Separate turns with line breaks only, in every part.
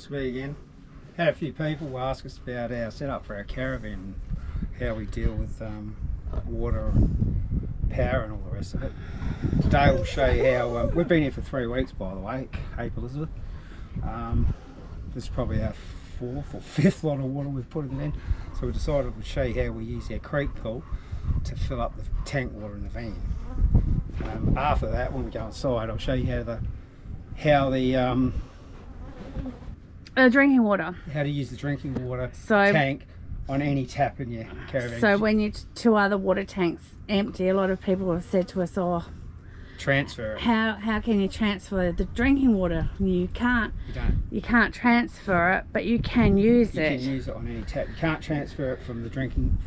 it's me again. Had a few people ask us about our setup for our caravan, how we deal with water and power and all the rest of it. Today we'll show you how, we've been here for 3 weeks by the way, Cape Elizabeth. This is probably our 4th or 5th lot of water we've put in. So we decided we'd show you how we use our creek pool to fill up the tank water in the van. After that, when we go inside, I'll show you how the
drinking water.
How to use the drinking water tank on any tap in your caravan.
So when your 2 other water tanks empty, a lot of people have said to us, "Oh,
transfer it.
How can you transfer the drinking water?" You can't. You can't transfer it, but you can use it.
You can use it on any tap. You can't transfer it from the drinking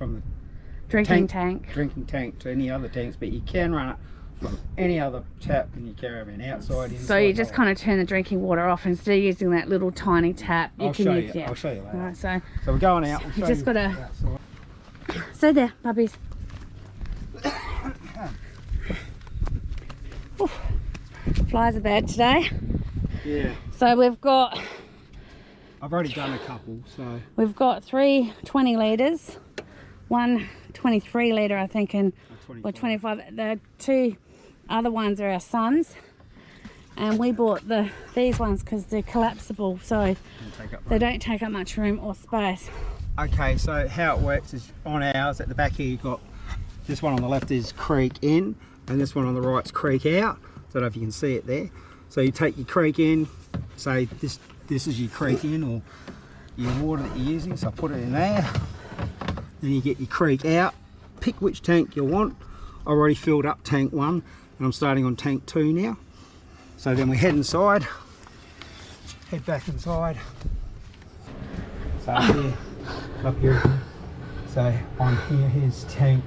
tank to any other tanks, but you can run it from any other tap in your caravan, outside, inside.
So you just kind of turn the drinking water off instead of using that little tiny tap.
I'll show you later.
Right, so
we're going out.
You just got to stay there, puppies. Flies are bad today.
Yeah.
So we've got.
I've already done a couple, so.
We've got 3 20 litres, 1 23 litre, I think, and 25. The 2 other ones are our sons, and we bought these ones because they're collapsible, so they don't take up much room or space.
Okay, so how it works is on ours at the back here you've got this one on the left is creek in, and this one on the right's creek out. I don't know if you can see it there. So you take your creek in, say this is your creek in or your water that you're using, so I put it in there. Then you get your creek out, pick which tank you want. I already filled up tank 1 and I'm starting on tank 2 now. So then we head inside, head back inside. So up here, so on here's tank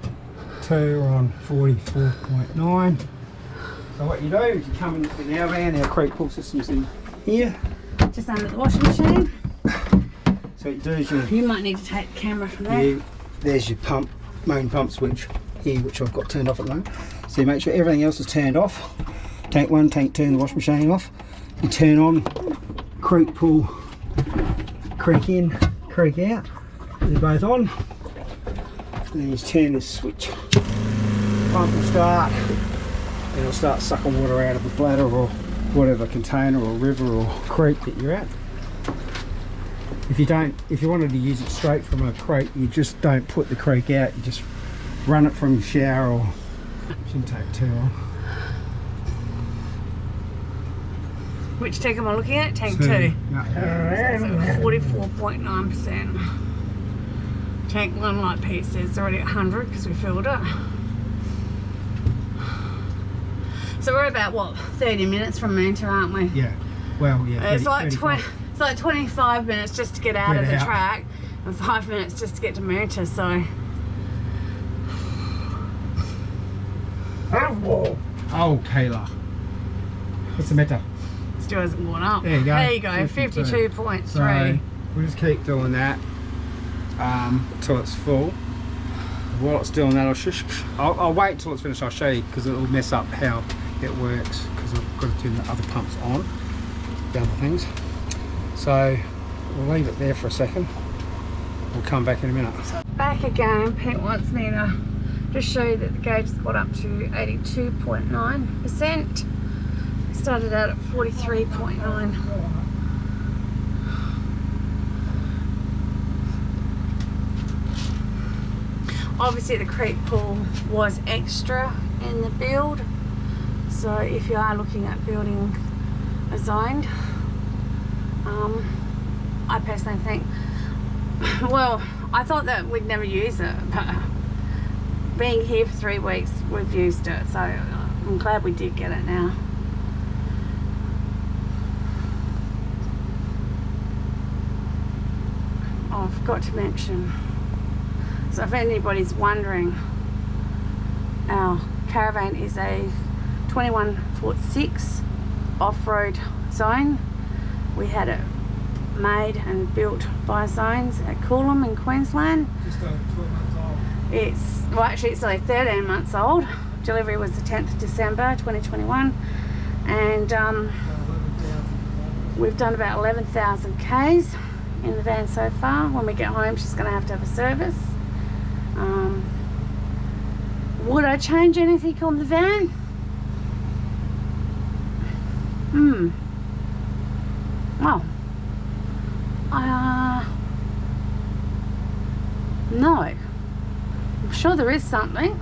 2, we're on 44.9. So what you do is you come in our van, our creek pool system's in here.
Just under the washing machine.
So what you do is
you might need to take the camera from there.
There's your main pump switch here, which I've got turned off at the moment. So you make sure everything else is turned off. Tank 1, tank 2 and the washing machine off. You turn on creek pool, creek in, creek out. They're both on. And then you turn this switch. Pump will start. And it'll start sucking water out of the bladder or whatever container or river or creek that you're at. If you wanted to use it straight from a creek, you just don't put the creek out, you just run it from your shower or shouldn't take too long.
Which tank am I looking at? Tank 2.
No.
So 44.9%. Tank 1, like Pete says, is already at 100 because we filled it. So we're about, what, 30 minutes from Moonta, aren't we?
Yeah. Well, yeah. 30,
it's like 25 minutes just to get out of the track and 5 minutes just to get to Moonta, so.
Oh, Kayla. What's the matter?
Still hasn't gone up.
There you go.
There you go, 52.3.
So we'll just keep doing that until it's full. While it's doing that, I'll wait until it's finished. I'll show you because it'll mess up how it works because I've got to turn the other pumps on, the other things. So we'll leave it there for a second. We'll come back in a minute.
Back again. Pete wants me to just show you that the gauge has got up to 82.9%. Started out at 43.9. Obviously the creek pool was extra in the build, so if you are looking at building a zone, I personally think, well, I thought that we'd never use it, but being here for 3 weeks we've used it, so I'm glad we did get it now. Oh, I forgot to mention, so if anybody's wondering, our caravan is a 21'6" off-road zone. We had it made and built by Zones at Coolum in Queensland.
Just over 12 months old.
Well, actually it's only 13 months old. Delivery was the 10th of December 2021, and We've done about 11,000 Ks in the van so far. When we get home, she's going to have a service. Would I change anything on the van? Well, no. I'm sure there is something,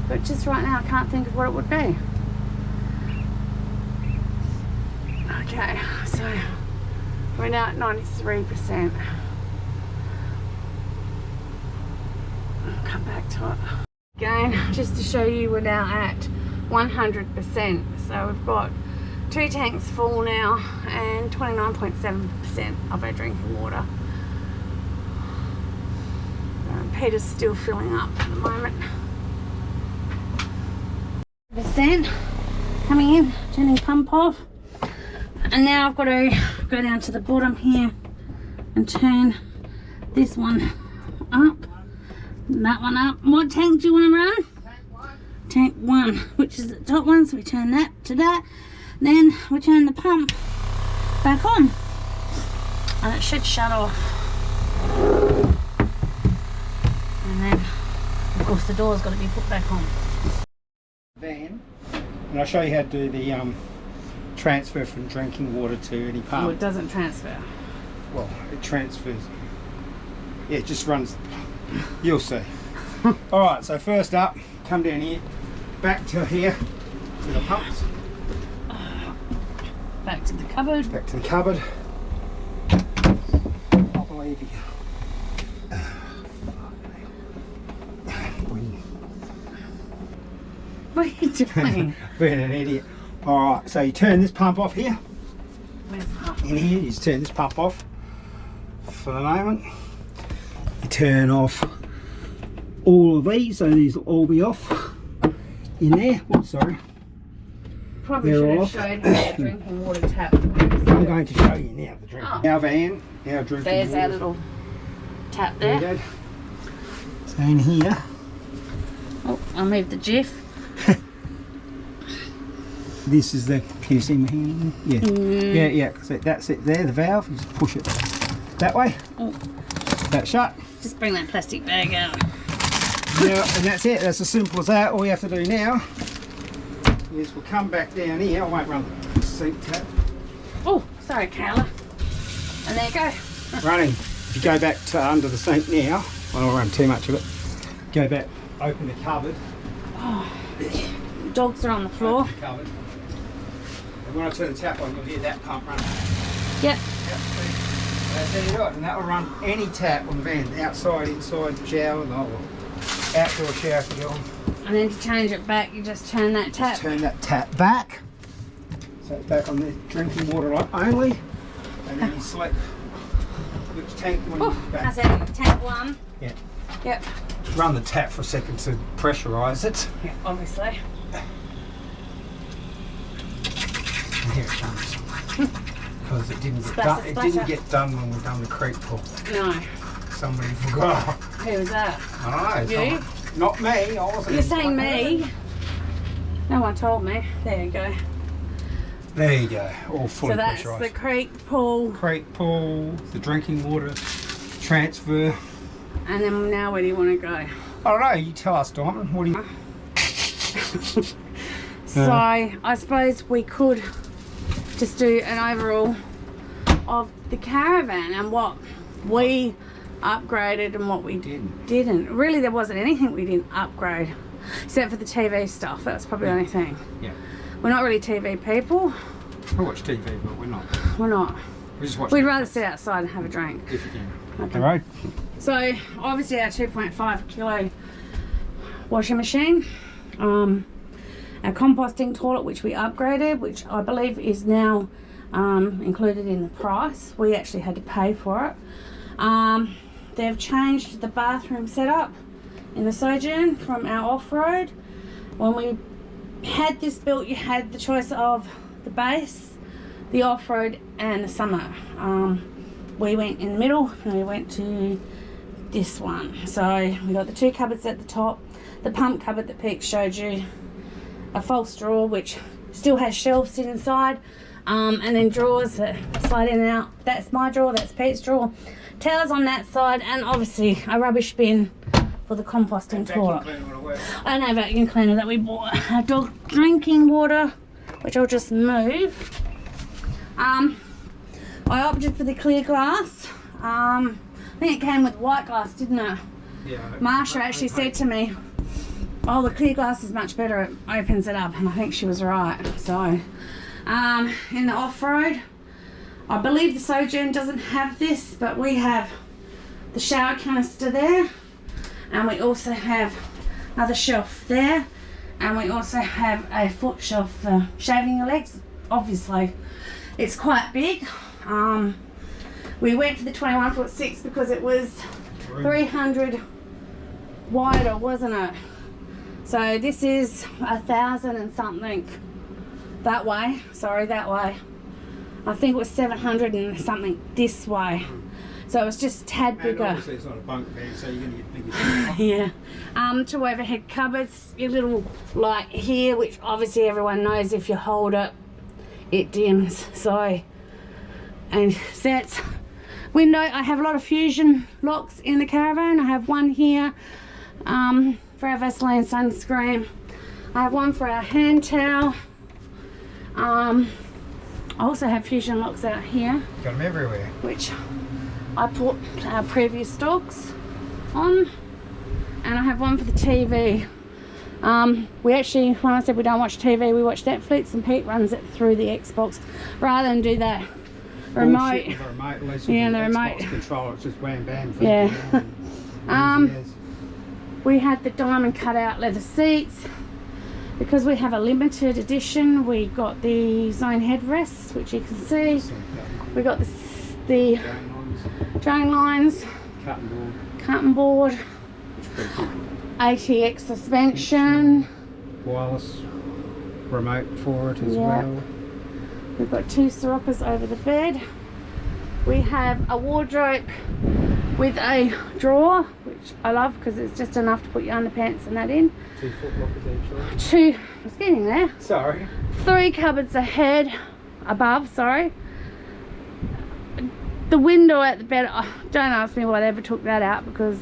but just right now I can't think of what it would be. Okay, so we're now at 93%. I'll come back to it. Again, just to show you, we're now at 100%. So we've got 2 tanks full now and 29.7% of our drinking water. Peter's still filling up at the moment. % coming in, turning pump off. And now I've got to go down to the bottom here and turn this one up, that one up. What tank do you want to run? Tank 1, which is the top one, so we turn that to that. Then we turn the pump back on and it should shut off. And then, of course, the door's got to be put back on.
Van, and I'll show you how to do the transfer from drinking water to any pump.
Oh, it doesn't transfer.
Well, it transfers. Yeah, it just runs. You'll see. Alright, so first up, come down here, back to here, to the pumps.
Back to the cupboard.
Back to the cupboard. I believe you.
What are you doing?
Being an idiot. Alright, so you turn this pump off here.
Where's the pump?
In here, you just turn this pump off for the moment. You turn off all of these, so these will all be off in there. Oops, sorry.
Probably
They're
should have
off.
showed you the drinking water tap.
I'm going to show you now the drinking.
Oh.
Our van, our drinking
There's
water.
our little tap
There
there.
you go. So in here,
Oh, I'll move the jiff.
this is the, can you see my hand? Yeah, yeah, because that's it there, the valve. You just push it that way.
Oh,
That's shut.
just bring that plastic bag out.
Yeah, and that's it. That's as simple as that. All you have to do now is we'll come back down here. I won't run the sink tap.
Oh, sorry, Kayla. And there you go.
Running. If you go back to under the sink now, I don't run too much of it. Go back, open the cupboard.
Dogs are on the floor.
Open the cupboard. And when I turn the tap on, you'll hear that pump running.
Yep.
That's it, right. And that will run any tap on the van, outside, inside, shower, the whole outdoor shower if you go on.
And then to change it back, you just turn that tap.
Just turn that tap back. So it's back on the drinking water only. And then you select which tank you want to use
That's
back.
it. Tank 1.
Yeah.
Yep.
Run the tap for a second to pressurise it.
Yeah, obviously.
And here it comes. Because it didn't get
Splatter,
done. It didn't
splatter.
get done when we done the creek pull.
No.
Somebody forgot.
Who was that?
I don't know.
You?
Not me. I wasn't.
You're saying me? No one told me. There you go.
There you go. All fully
So that's
pressurised.
the creek pool.
Creek pull, the drinking water transfer.
And then now where do you want to go?
I don't know. You tell us, Diamond. What do you?
So I suppose we could just do an overall of the caravan and what we upgraded and what we didn't. Really, there wasn't anything we didn't upgrade except for the TV stuff. That's probably the only thing.
Yeah.
We're not really TV people.
We watch TV, but we're not.
We're not.
We just watch.
We'd
Netflix,
rather sit outside and have a drink.
if you can.
Okay.
The road.
So obviously our 2.5 kilo washing machine, our composting toilet which we upgraded, which I believe is now included in the price. We actually had to pay for it. They've changed the bathroom setup in the Sojourn from our off-road. When we had this built, you had the choice of the base, the off-road and the summer. We went in the middle and we went to this one. So we got the 2 cupboards at the top, the pump cupboard that Pete showed you, a false drawer which still has shelves sit inside, And then drawers that slide in and out. That's my drawer, that's Pete's drawer. Towels on that side, and obviously a rubbish bin for the composting toilet. And a vacuum cleaner that we bought. Our dog drinking water, which I'll just move. I opted for the clear glass. I think it came with white glass, didn't it?
Yeah.
Marsha actually said to me, oh, the clear glass is much better, it opens it up, and I think she was right. So in the off-road, I believe the Sojourn doesn't have this, but we have the shower canister there, and we also have another shelf there, and we also have a foot shelf for shaving your legs. Obviously it's quite big. We went for the 21'6" because it was 300 wider, wasn't it? So this is 1,000 and something that way. Sorry, that way. I think it was 700 and something this way. So it was just a tad bigger.
And obviously it's not a bunk bed, so you're going to get bigger.
Yeah. Two overhead cupboards. Your little light here, which obviously everyone knows if you hold it, it dims. So, and that's window. I have a lot of fusion locks in the caravan. I have one here for our Vaseline sunscreen. I have one for our hand towel. I also have fusion locks out here.
Got them everywhere.
Which I put our previous dogs on. And I have one for the TV. We actually, when I said we don't watch TV, we watch Netflix, and Pete runs it through the Xbox rather than do that remote.
The remote, at least
yeah,
with
the remote
control, it's just wham bam.
Yeah. We had the diamond cutout leather seats. Because we have a limited edition, we got the zone headrests, which you can see. We got the drain lines, cutting board, ATX suspension,
wireless remote for it as well.
We've got two Siroccas over the bed. We have a wardrobe with a drawer, which I love because it's just enough to put your underpants and that in.
2 foot lockers each.
Two, I was getting there.
Sorry.
3 cupboards above, sorry. The window at the bed, don't ask me why they ever took that out because,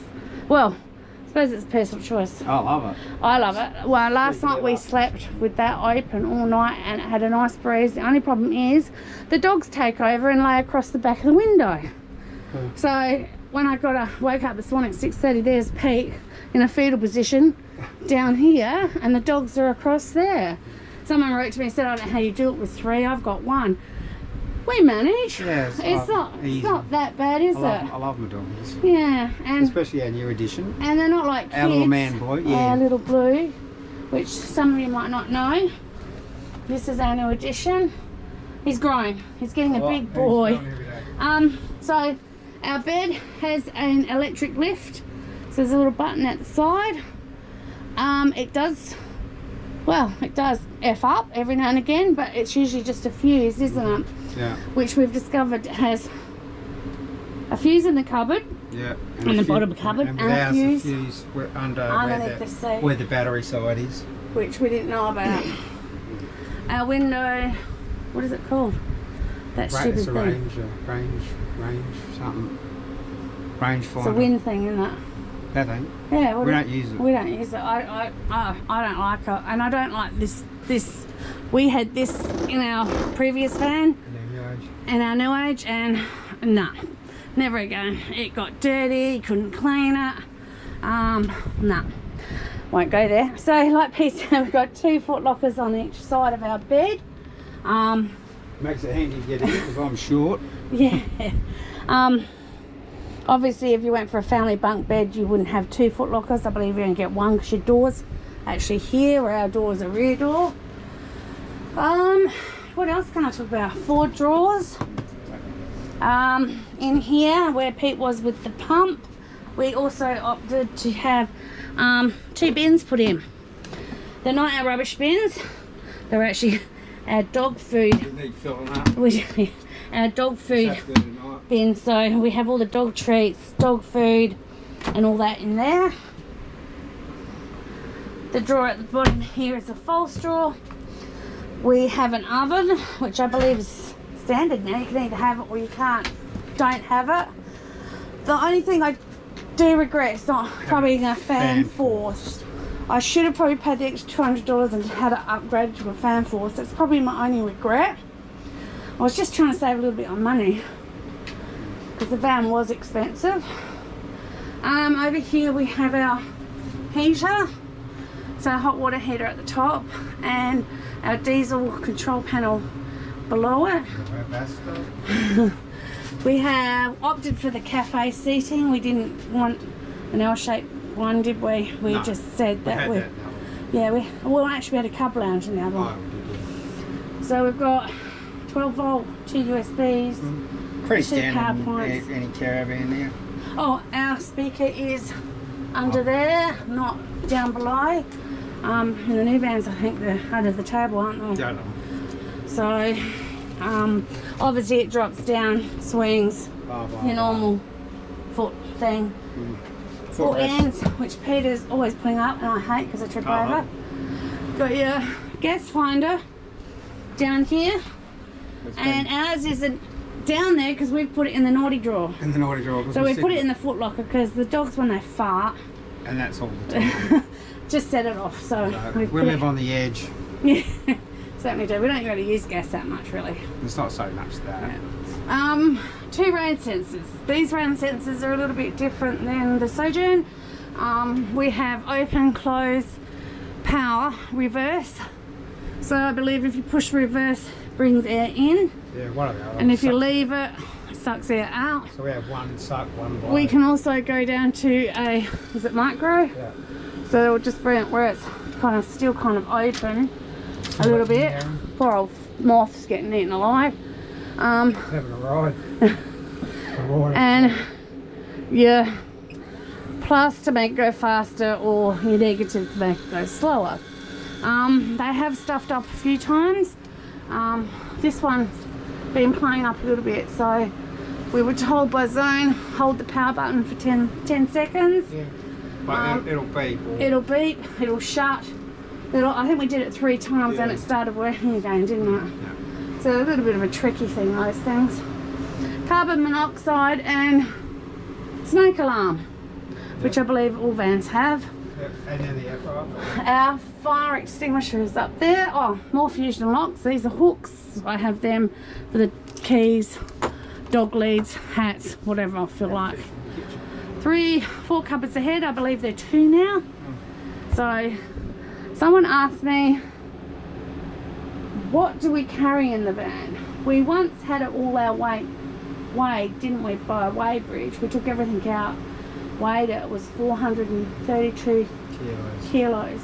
well, I suppose it's a personal choice.
I love it.
I love it. Well, last night we slept with that open all night and it had a nice breeze. The only problem is the dogs take over and lay across the back of the window. So when I woke up this morning at 6:30, there's Pete in a fetal position down here and the dogs are across there. Someone wrote to me and said, I don't know how you do it with 3. I've got 1. We manage.
Yeah,
it's not that bad, is it?
I love my dogs.
Yeah, and
especially our new edition.
And they're not like kids.
Our little man boy, yeah.
Our little Blue, which some of you might not know. This is our new edition. He's grown. He's getting a big boy. So our bed has an electric lift. So there's a little button at the side. It does F up every now and again, but it's usually just a fuse, isn't it?
Yeah.
Which we've discovered has a fuse in the cupboard.
Yeah.
In the bottom cupboard.
And
a fuse.
Underneath where the battery side is.
Which we didn't know about. Our window, what is it called? That stupid thing.
Range something. Range finder.
It's a wind thing, isn't it?
That thing?
Yeah.
We don't use it.
We don't use it. I don't like it. And I don't like this. We had this in our previous van. In our new age. And no. Never again. It got dirty. Couldn't clean it. No. Won't go there. So like Pete said, we've got 2 foot lockers on each side of our bed.
Makes it handy to get in because I'm short.
Yeah. Obviously if you went for a family bunk bed you wouldn't have 2 foot lockers. I believe you only get 1 because your door's actually here where our door is a rear door. What else can I talk about? 4 drawers. In here where Pete was with the pump, we also opted to have 2 bins put in. They're not our rubbish bins, they're actually our dog food.
We need filling up.
Our dog food bin, so we have all the dog treats, dog food and all that in there. The drawer at the bottom here is a false drawer. We have an oven, which I believe is standard now. You can either have it or you don't have it. The only thing I do regret is not probably a fan force. I should have probably paid the extra $200 and had it upgraded to a fan force. That's probably my only regret. I was just trying to save a little bit on money because the van was expensive. Over here we have our heater, so a hot water heater at the top, and our diesel control panel below it. We have opted for the cafe seating. We didn't want an L-shaped one, did we? We no, just said that we well actually we had a cub lounge in the other one. So we've got 12 volt, 2 USBs,
pretty
2 power
standard
points.
Any caravan there.
Oh, our speaker is under there, not down below. In the new vans I think they're under the table, aren't they?
Yeah,
so obviously it drops down, swings, your normal foot thing. Foot ends, which Peter's always putting up and I hate because I trip over. Got your gas finder down here, and ours isn't down there because we've put it in the naughty drawer.
In the naughty drawer.
So we put it in the foot locker because the dogs, when they fart,
and that's all the time,
just set it off. So
we live on the edge.
Yeah, certainly do. We don't really use gas that much, really.
It's not so much that.
Yeah. 2 rain sensors. These rain sensors are a little bit different than the Sojourn. We have open, close, power, reverse. So I believe if you push reverse, it brings air in.
Yeah, one of the other.
And if you leave it, it sucks air out.
So we have one suck, one blow.
We can also go down to a, is it micro?
Yeah.
So it'll just bring it where it's still kind of open a little bit. Poor old moths getting eaten alive.
Having a ride.
And your plus to make it go faster, or your negative to make it go slower. They have stuffed up a few times. This one's been playing up a little bit, so we were told by Zone, hold the power button for 10 seconds.
Yeah. But it'll beep.
It'll beep, it'll shut. I think we did it 3 times and it started working again, didn't it?
Yeah.
So a little bit of a tricky thing, those things. Carbon monoxide and smoke alarm, which I believe all vans have.
Yep. And then the FR.
Our fire extinguisher is up there. Oh, more fusion locks. These are hooks. I have them for the keys, dog leads, hats, whatever I feel like. 3, 4 cupboards ahead. I believe they're 2 now. So someone asked me, what do we carry in the van? We once had it all our weight weighed, didn't we, by a weigh bridge. We took everything out, weighed it. It was 432 kilos.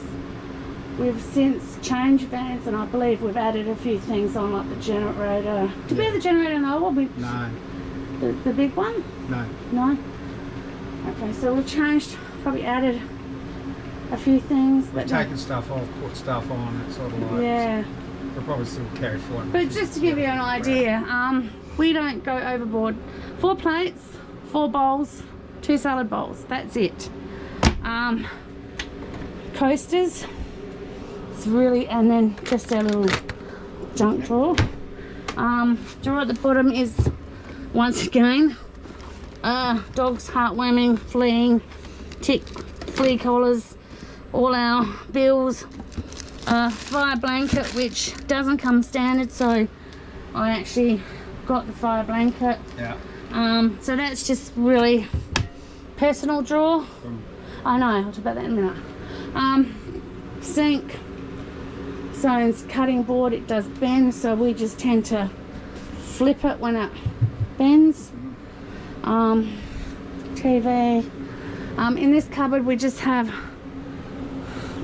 We've since changed vans, and I believe we've added a few things on, like the generator. Did we have the generator in the old one?
No.
The big one?
No.
No? Okay, so we've changed, probably added a few things.
We've taken stuff off, put stuff on, that sort of like.
Yeah.
We'll probably still carry forward.
But just to give you an idea, we don't go overboard. 4 plates, 4 bowls, 2 salad bowls. That's it. Coasters. It's really, and then just our little junk drawer. Drawer at the bottom is, once again, dogs heartworming, fleeing, tick, flea collars, all our bills, fire blanket, which doesn't come standard, so I actually got the fire blanket.
Yeah.
So that's just really personal drawer. I know, I'll talk about that in a minute. Sink. Zone's cutting board, it does bend, so we just tend to flip it when it bends. TV. In this cupboard we just have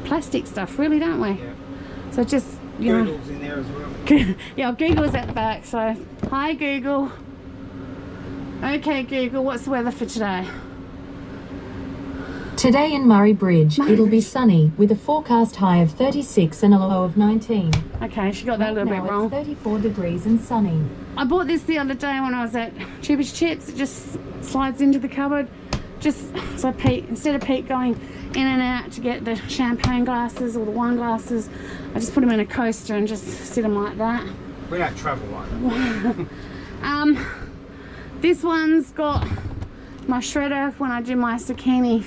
plastic stuff, really, don't we?
Yeah.
So just, you
Google's in there as well.
yeah, Google's at the back, so hi Google. Okay Google, what's the weather for today?
Today in Murray Bridge, it'll be sunny with a forecast high of 36 and a low of 19.
Okay, she got that a little bit wrong.
It's 34 degrees and sunny.
I bought this the other day when I was at Cheapest Chips. It just slides into the cupboard. just so Pete, instead of Pete going in and out to get the champagne glasses or the wine glasses, I just put them in a coaster and just sit them like that.
We don't travel like that.
This one's got my shredder when I do my zucchini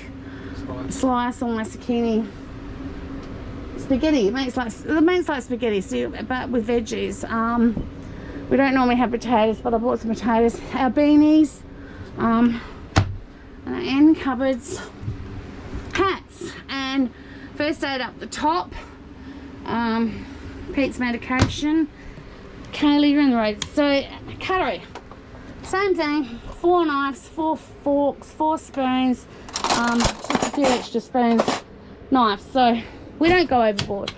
slice or my zucchini spaghetti. It makes like spaghetti, so, but with veggies. We don't normally have potatoes, but I bought some potatoes. Our beanies, and our end cupboards, hats, and first aid up the top. Pete's medication. Kaylee, you're in the road. So cutlery, same thing. 4 knives, 4 forks, 4 spoons, just a few extra spoons, knives. So we don't go overboard.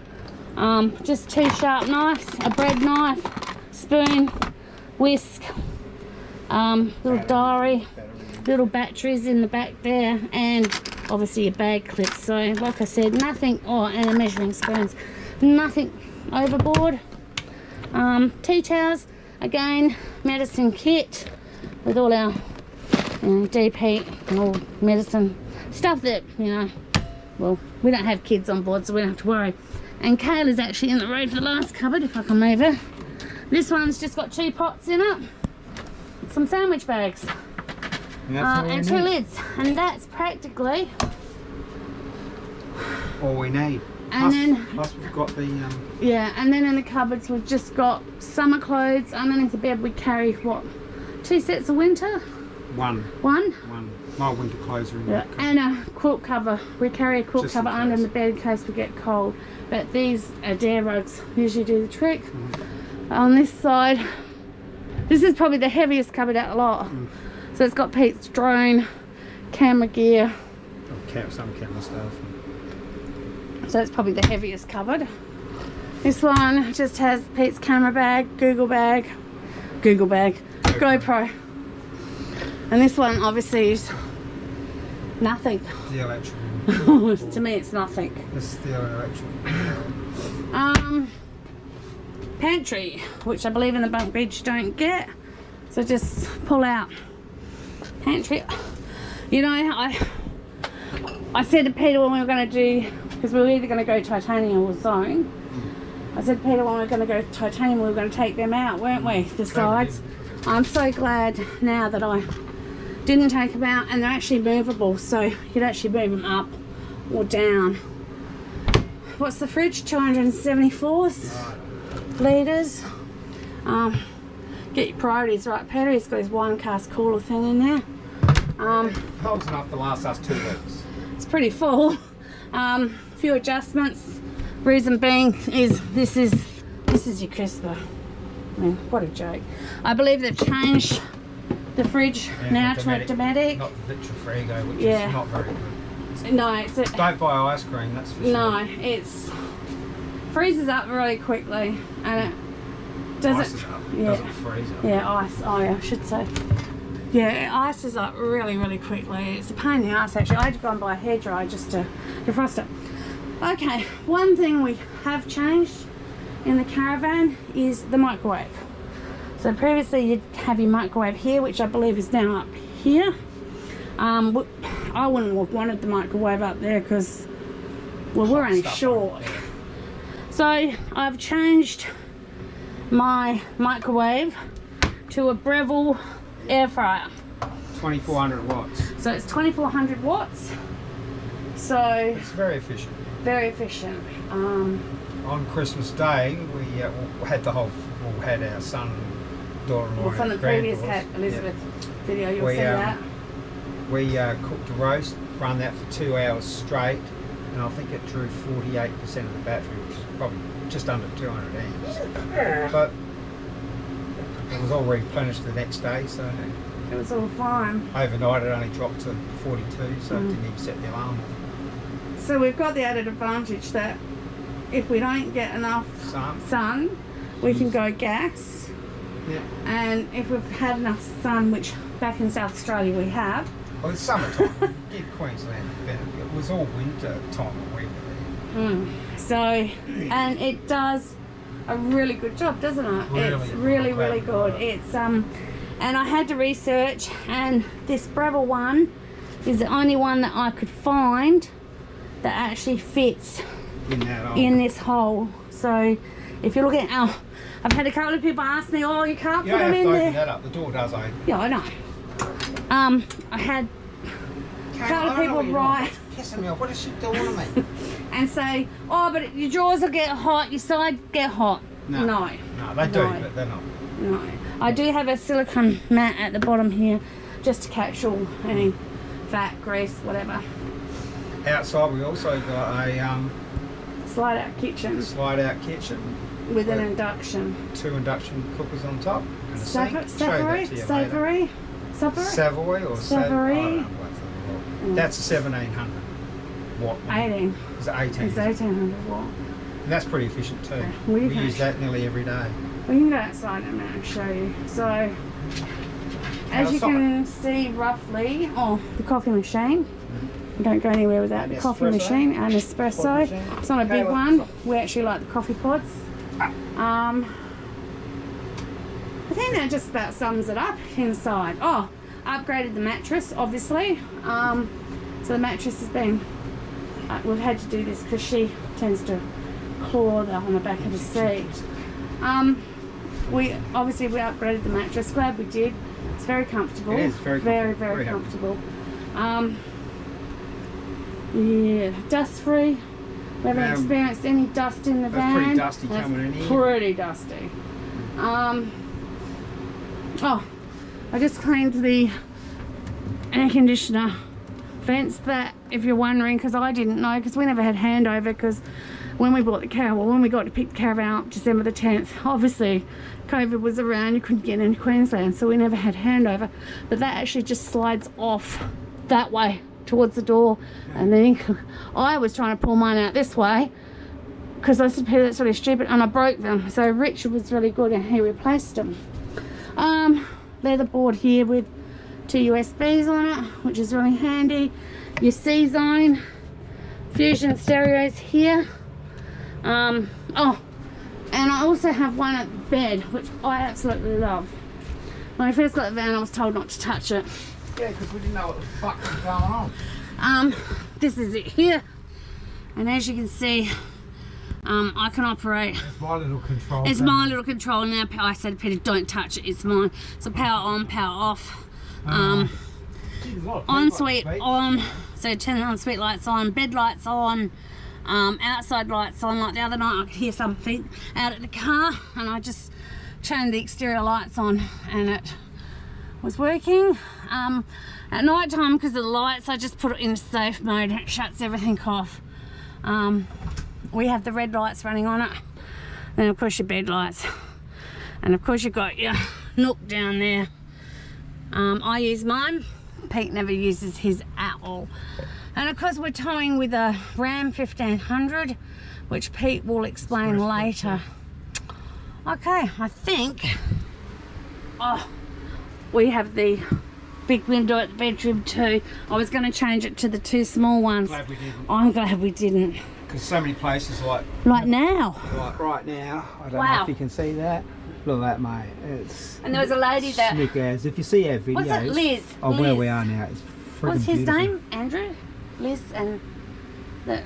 Just 2 sharp knives, a bread knife, spoon, whisk, little diary, little batteries in the back there, and obviously your bag clips. So like I said, nothing, and the measuring spoons, nothing overboard. Tea towels, again, medicine kit with all our DP and all medicine stuff that, well, we don't have kids on board, so we don't have to worry. And Kayla's actually in the road for the last cupboard, if I can move her. This one's just got 2 pots in it, some sandwich bags, and 2 lids, and that's practically
all we need.
And
plus we've got the
yeah, and then in the cupboards we've just got summer clothes. Underneath the bed we carry what, 2 sets of winter? One.
My winter clothes are in
yeah. And a quilt cover. We carry a quilt cover under the bed in case we get cold. But these Adair rugs usually do the trick. On this side, this is probably the heaviest cupboard out of the lot. So it's got Pete's drone, camera gear.
Some camera stuff.
So it's probably the heaviest cupboard. This one just has Pete's camera bag, GoPro. And this one obviously is nothing.
The electrical.
To me it's nothing.
This is the electrical.
Pantry, which I believe in the bunk beds you don't get. So just pull out pantry. I said to Peter when we were going to do, because we were either going to go titanium or zone. I said to Peter when we were going to go titanium, we were going to take them out, weren't we? The sides. I'm so glad now that I didn't take them out, and they're actually movable, so you could actually move them up or down. What's the fridge? 274 litres. Get your priorities right. Peter, he's got his wine cask cooler thing in there.
Holds enough to last us 2 weeks.
It's pretty full. Few adjustments. Reason being is this is your crisper. I mean, what a joke. I believe they've changed the fridge now to a Dometic.
Not the Vitrifrigo, which is not very good.
No,
don't buy ice cream, that's for sure.
No, it's freezes up really quickly, and it
doesn't freeze up.
Yeah, ice. Oh yeah, I should say. Yeah, it ices up really, really quickly. It's a pain in the ass actually. I had to go and buy a hairdryer just to defrost it. Okay, one thing we have changed in the caravan is the microwave. So previously you'd have your microwave here, which I believe is now up here. I wouldn't have wanted the microwave up there because, well, we're only short. So I've changed my microwave to a Breville air fryer.
2400 watts.
So it's 2400 watts. So
it's very efficient.
Very efficient.
On Christmas Day, we had our son, daughter, and
from the previous Elizabeth video, you'll see that.
We cooked a roast, run that for 2 hours straight, and I think it drew 48% of the battery, which is probably just under 200 amps. But it was all replenished the next day, so
it was all fine.
Overnight it only dropped to 42, so it didn't even set the alarm off.
So we've got the added advantage that if we don't get enough sun, we can go gas.
Yeah.
And if we've had enough sun, which back in South Australia we have.
Well, it's summertime. Give Queensland a benefit. It was all winter time when we were there.
So, and it does a really good job, doesn't it? It's really, really good. It's and I had to research, and this Breville one is the only one that I could find that actually fits
In that hole.
in this hole. So if you're looking at, I've had a couple of people ask me, oh, you can't
You
put
don't
them
have to
in
open
there.
that up. The door does open.
Yeah, I know. I had a couple of people write
Pissing me off. What is she doing to me?
and say, oh, but your drawers will get hot, your side get hot.
No.
No.
No, they do,
No.
but they're not.
No. I do have a silicone mat at the bottom here just to catch all any fat, grease, whatever.
Outside we also got a
Slide out kitchen
slide out kitchen
with an
with
induction.
2 induction cookers on top and a sink. Show
Savory?
that to you later.
Savory? Savory?
Savoy or
Savory.
I don't know what that's a 1700 watt one.
18.
It's 18.
It's 1800 watt.
And that's pretty efficient too.
We
We
can
use that nearly every day.
We can go outside in a minute and show you. So, as you can see roughly, the coffee machine. Don't go anywhere without
An
the coffee
espresso.
machine and espresso.
Coffee machine.
It's not a big
Okay,
one. We actually like the coffee pods. I think that just about sums it up inside. Oh, upgraded the mattress, obviously. So the mattress has been, we've had to do this because she tends to claw on the back of the seat. We upgraded the mattress. Glad we did. It's very comfortable.
It is very comfortable.
Very
Very
comfortable. Yeah, dust free. We haven't experienced any dust in the van.
That's pretty dusty coming in here.
Pretty dusty. I just cleaned the air conditioner vents, that if you're wondering, because I didn't know, because we never had handover, because when we bought the caravan, when we got to pick the caravan up December the 10th, obviously COVID was around, you couldn't get into Queensland, so we never had handover. But that actually just slides off that way towards the door, and then I was trying to pull mine out this way because I said, Peter, that's really stupid, and I broke them. So Richard was really good and he replaced them. Leather board here with 2 USBs on it, which is really handy. Your C-Zone Fusion stereos here. And I also have one at the bed, which I absolutely love. When I first got the van, I was told not to touch it.
Yeah, because we didn't know what the fuck was going on.
This is it here, and as you can see, I can operate.
It's my little control.
It's my little control now. I said, Peter, don't touch it. It's mine. So power on, power off. Ensuite on. So turn the ensuite lights on, bed lights on, outside lights on. Like the other night, I could hear something out at the car, and I just turned the exterior lights on, and it was working. At night time, because of the lights, I just put it in safe mode and it shuts everything off. We have the red lights running on it, then of course your bed lights, and of course you've got your nook down there. I use mine. Pete never uses his at all, and of course we're towing with a Ram 1500, which Pete will explain later. Okay, I think we have the big window at the bedroom too. I was going to change it to the 2 small ones.
Glad we didn't.
I'm glad we didn't.
Because so many places like
now.
Like right now, I don't know
Wow.
if you can see that. Look at that, mate. It's
And there was a lady that,
slick as. If you see our videos
what's it, Liz?
of where
Liz.
we are now, it's freaking
What's his
beautiful.
name? Andrew? Liz and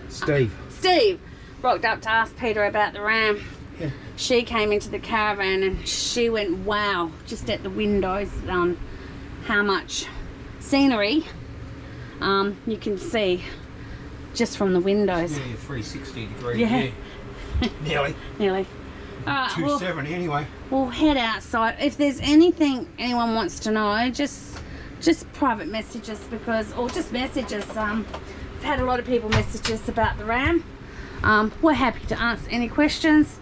Steve.
Steve rocked up to ask Peter about the Ram.
Yeah.
She came into the caravan and she went, wow, just at the windows, how much scenery you can see just from the windows.
Nearly a 360 degree
Yeah.
view. Nearly.
Alright,
270 anyway.
we'll head outside. If there's anything anyone wants to know, just private messages, because, or just messages. I've had a lot of people message us about the Ram. We're happy to answer any questions.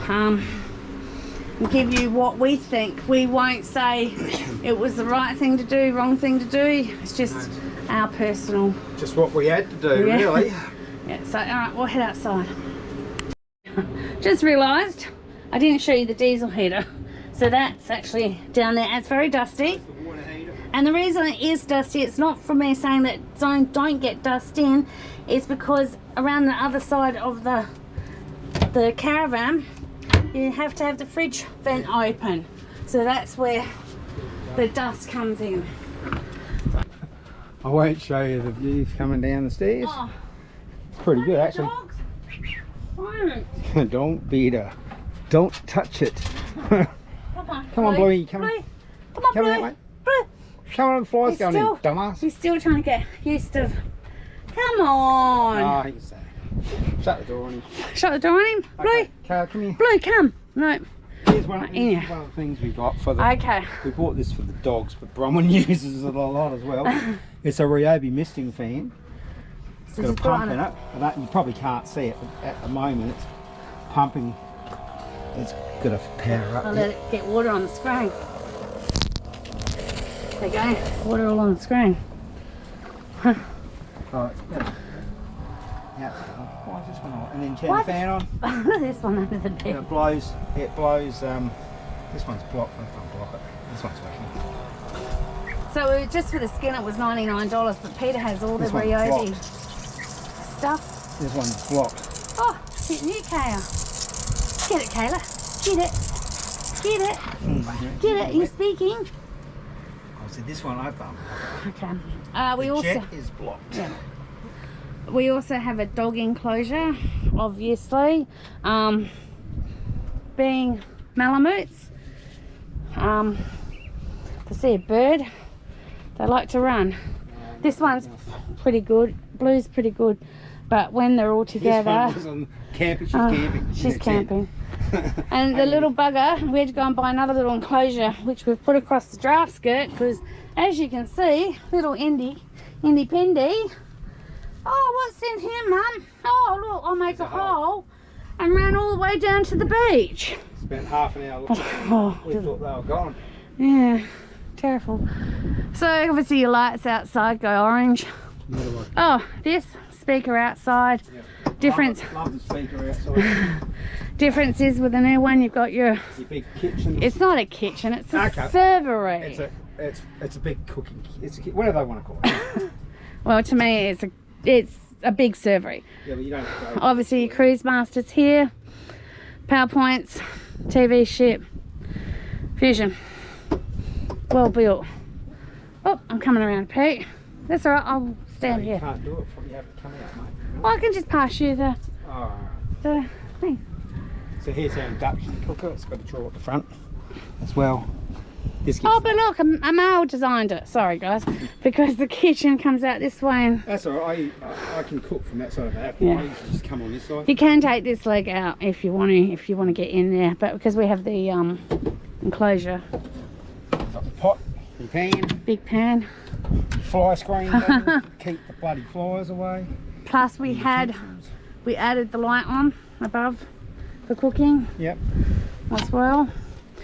And give you what we think. We won't say it was the right thing to do, wrong thing to do. It's just our personal.
Just what we had to do,
Yeah.
really.
Yeah. So all right, we'll head outside. Just realised I didn't show you the diesel heater. So that's actually down there. It's very dusty.
The water heater.
And the reason it is dusty, it's not from me saying that don't get dust in, it's because around the other side of the caravan, you have to have the fridge vent open. So that's where the dust comes in.
I won't show you the view coming down the stairs.
Oh,
It's pretty good actually.
dogs. Why?
Don't beat her. Don't touch it.
Come on,
Come on, Bluey. Come on.
Bluey. Come on,
Come
Bluey.
on, mate.
Bluey.
Come on, the fly's
He's
going
still-
in, dumbass.
He's still trying to get used to. Come on.
Oh, he's sad. Shut the door on him.
Shut the door on him. Bluey.
Okay, Carl, come here.
Bluey, come. No.
Here's one of
Yeah.
the things we got for the...
Okay.
We bought this for the dogs, but Bronwyn uses it a lot as well. It's a Ryobi misting fan. It's got a
just put
pump
on
in it. You probably can't see it, but at the moment it's pumping. It's got a power up
I'll
there.
let it get water on the screen. There you go. Water all on the screen.
Oh, it's better. Yeah. Why is this one on? And then turn
What?
the fan on.
Look at this one under the
And
bed.
it blows. This one's blocked. I can't block it. This one's working.
So just for the skin it was $99, but Peter has all the
This one's
Ryobi
blocked.
stuff.
This one's blocked.
Oh, it's hitting you, Kayla. Get it, Kayla. Get it. Get it. Get it. You speaking?
I said this one I've done.
Okay. We
The
also
jet is blocked.
yeah. We also have a dog enclosure, obviously. Being Malamutes, to see a bird, they like to run. This one's pretty good. Blue's pretty good, but when they're all
This
together,
one was on camping. She's camping. in
she's
a tent.
camping. And the little bugger, we had to go and buy another little enclosure, which we've put across the draft skirt, because as you can see, little Indy Pendy. Oh, what's in here, Mum? Oh, look, I'll make a hole and ran all the way down to the beach.
Spent half an hour looking.
Oh,
We thought they were gone.
yeah, terrible. So obviously your lights outside go orange.
Another one.
Oh, this speaker outside.
Yeah.
Difference.
Love the speaker outside.
Difference is with the new one, you've got your.
Your big kitchen.
It's not a kitchen. It's a
Okay.
servery.
It's a big cooking. It's a, whatever they want to call it.
Well, to me, it's a big servery.
Yeah, but you don't. Go,
Obviously, your cruise master's here. PowerPoints, TV ship, Fusion. Well built. Oh, I'm coming around, Pete. That's all right. I'll stand
you
here.
can't do it. You have to come out, mate.
Well, I can just pass you the
Oh.
thing.
So here's our induction cooker. It's got a drawer at the front as well. This gets,
Oh, but look, a male designed it. Sorry, guys, because the kitchen comes out this way, and
that's all right. I can cook from that side of the house.
Yeah.
I usually just come on this side.
you can take this leg out if you want to get in there. But because we have the enclosure,
Got the pot, the pan,
big pan.
fly screen button, keep the bloody flies away.
Plus, we added the light on above for cooking
Yep,
as well.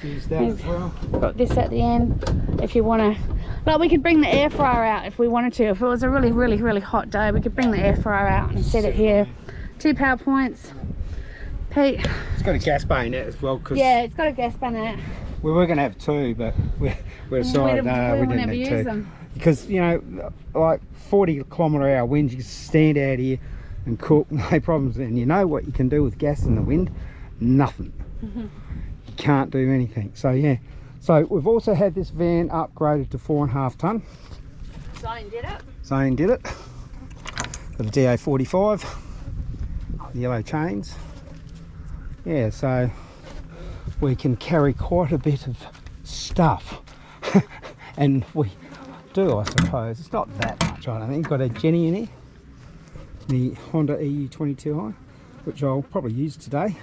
use that as well.
Got this at the end if you want to. Like, we could bring the air fryer out if we wanted to. If it was a really, really, really hot day, we could bring the air fryer out and set it here. 2 PowerPoints. Pete.
It's got a gas bay in it as well because
Yeah, it's got a gas pan in it.
we were going to have 2, but we decided we
would
didn't
never
need
use
2.
them.
Because, you know, like 40-kilometre-hour winds, you can stand out here and cook, no problems. And you know what you can do with gas in the wind? Nothing. You can't do anything. So yeah. So we've also had this van upgraded to 4.5 tonne.
Zane did it.
Zane did it. Got a DA45, the yellow chains. Yeah, so we can carry quite a bit of stuff. And we do, I suppose. It's not that much, I don't think. Got a Jenny in here. The Honda EU22i, which I'll probably use today.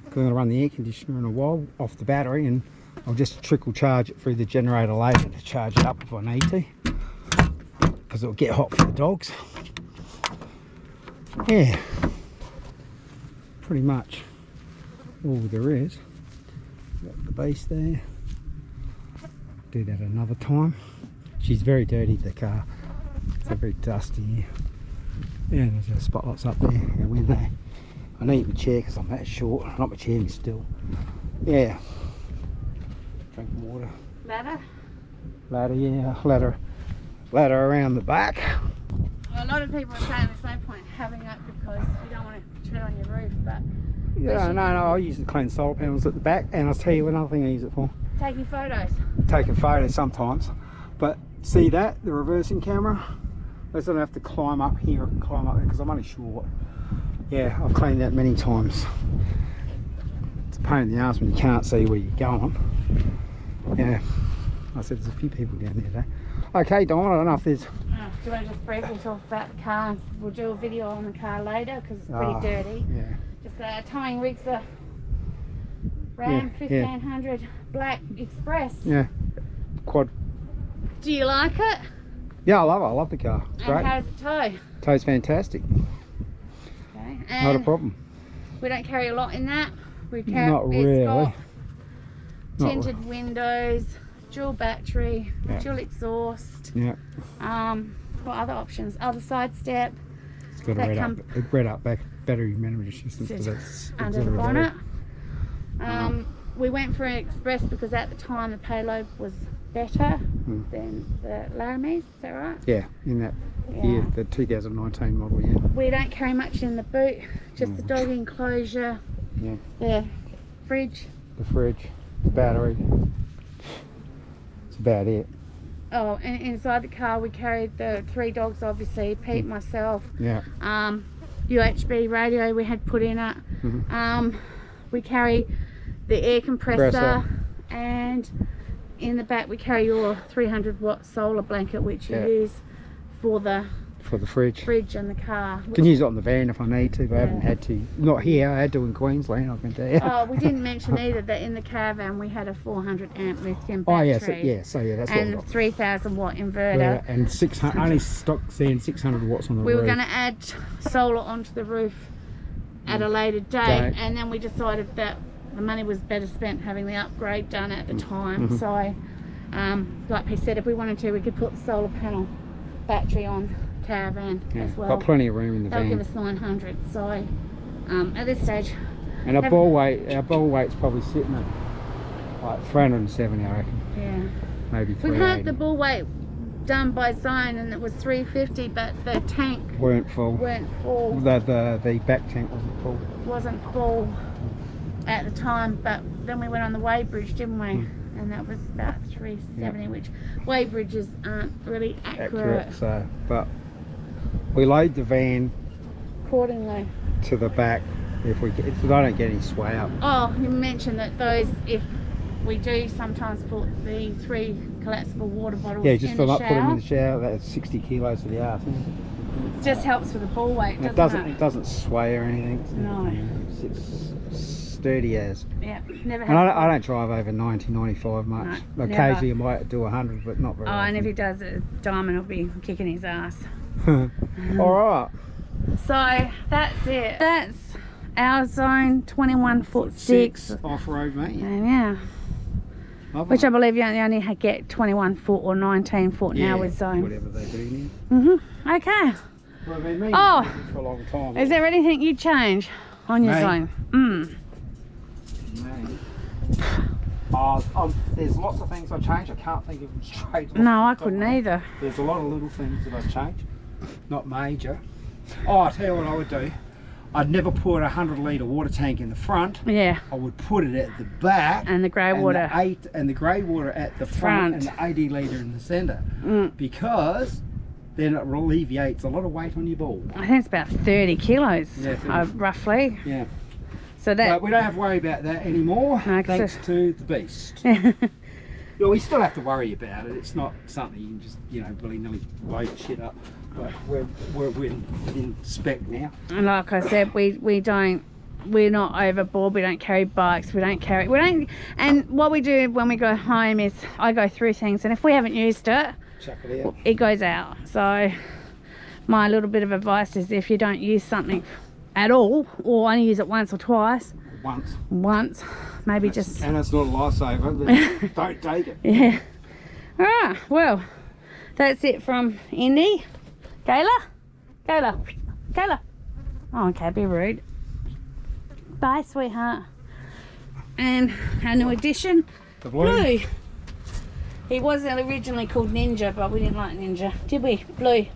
I'm going to run the air conditioner in a while off the battery, and I'll just trickle charge it through the generator later to charge it up if I need to, because it'll get hot for the dogs. Yeah, pretty much all there is. Got the base there. Do that another time. She's very dirty, the car. It's very dusty here. Yeah, there's our spotlights up there. Go in there. I need my chair because I'm that short. Not my chair, me still. Yeah. Drinking water.
Ladder.
Ladder, yeah. Ladder around the back.
A lot of people are saying there's no point having it because you don't want to turn on your roof, but
Yeah, no, I use the clean solar panels at the back, and I'll tell you another thing I use it for.
taking photos.
Taking photos sometimes, but see that, the reversing camera. At least I don't have to climb up here and climb up there because I'm only short. Yeah, I've cleaned that many times. It's a pain in the ass when you can't see where you're going. Yeah, I said there's a few people down there today. Okay, Dawn, I don't know if there's...
Do you want to just briefly talk about the car? We'll do a video on the car later because it's pretty dirty.
Yeah.
Just towing rigs a Ram 1500 Black Express.
Yeah, quad.
Do you like it?
Yeah, I love the car. It's great.
And how's it tow?
Tow's fantastic.
Okay.
Not a problem.
We don't carry a lot in that. We carry,
Not really.
It's got tinted windows, dual battery, dual exhaust.
Yeah.
What other options? Other side step.
It's got a red up back battery management system. So that's
under the bonnet. We went for an Express because at the time the payload was better than the Laramies. Is that right?
Yeah, in that year, the 2019 model. Yeah.
We don't carry much in the boot. Just the dog enclosure.
Yeah.
The fridge.
The fridge, the battery. That's about it.
Oh, and inside the car we carried the 3 dogs, obviously, Pete, myself.
Yeah.
UHB radio we had put in it. We carry the air compressor, and in the back we carry your 300-watt solar blanket, which you use for the fridge and the car.
Can use it on the van if I need to, but I haven't had to. Not here, I had to in Queensland, I can tell you.
Oh, we didn't mention either that in the caravan we had a 400 amp lithium battery.
So that's
and
what
3,000 watt inverter.
And 600, only stock saying 600 watts on the roof.
We were going to add solar onto the roof at a later date, and then we decided that the money was better spent having the upgrade done at the time. So, like he said, if we wanted to, we could put the solar panel battery on caravan as well.
Got plenty of room in the
They'll
van.
give us 900. So, at this stage,
and our ball weight's probably sitting at like 370, I reckon.
Yeah.
Maybe 380.
We've had the ball weight done by Zone, and it was 350, but the tank
weren't full. The back tank wasn't full.
At the time, but then we went on the weighbridge, didn't we? And that was about 370, which weighbridges aren't really accurate.
So, but we load the van
accordingly
to the back if I don't get any sway up.
Oh, you mentioned that those, if we do sometimes put the 3 collapsible water bottles
just fill up, put them in the shower. That's 60 kilos to the arse.
It just helps with the ball weight, doesn't it?
It doesn't sway or anything.
No.
It's sturdy as.
Yeah, never.
And I don't drive over 90, 95 much.
No,
occasionally I might do 100, but not very often.
And if he does it, Diamond will be kicking his ass.
All right.
So that's it. That's our Zone 21'6"
off-road, mate.
Yeah.
Lovely.
Which I believe you only get 21 foot or 19 foot now with Zone.
Whatever they do now.
Okay.
Well, I've been meaning to do this for a long time.
Is there anything you'd change on your Zone?
There's lots of things I change. I can't think of them straight off.
No, I couldn't either.
There's a lot of little things that I change. Not major. I'll tell you what I would do. I'd never put a 100-litre water tank in the front.
Yeah.
I would put it at the back.
And the grey water.
And the grey water at the front. And the 80-litre in the centre. Because then it alleviates a lot of weight on your ball.
I think it's about 30 kilos, roughly.
Yeah.
So that.
But we don't have to worry about that anymore, thanks to the beast. We still have to worry about it. It's not something you can just, willy-nilly load shit up. But we're in spec now.
And like I said, we're not overboard. We don't carry bikes. And what we do when we go home is I go through things, and if we haven't used it,
chuck it out.
It goes out. So my little bit of advice is if you don't use something at all, or only use it once or twice. Once, maybe just.
And it's not a lifesaver. Then don't take it.
Yeah. All right. Well, that's it from Indy. Kayla. Oh, okay, be rude. Bye, sweetheart. And our new addition,
the Blue.
He was originally called Ninja, but we didn't like Ninja, did we? Blue.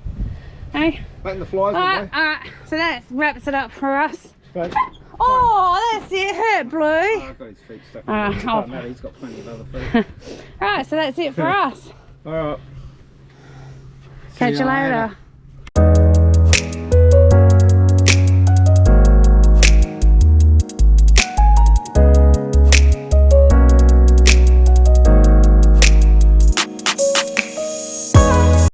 Hey?
Letting the flies away.
Alright, so that wraps it up for us.
Right.
Oh, that's it, hurt Blue.
I've got his feet stuck in. He's got plenty of other feet.
Alright, so that's it for us.
Alright.
Catch you later.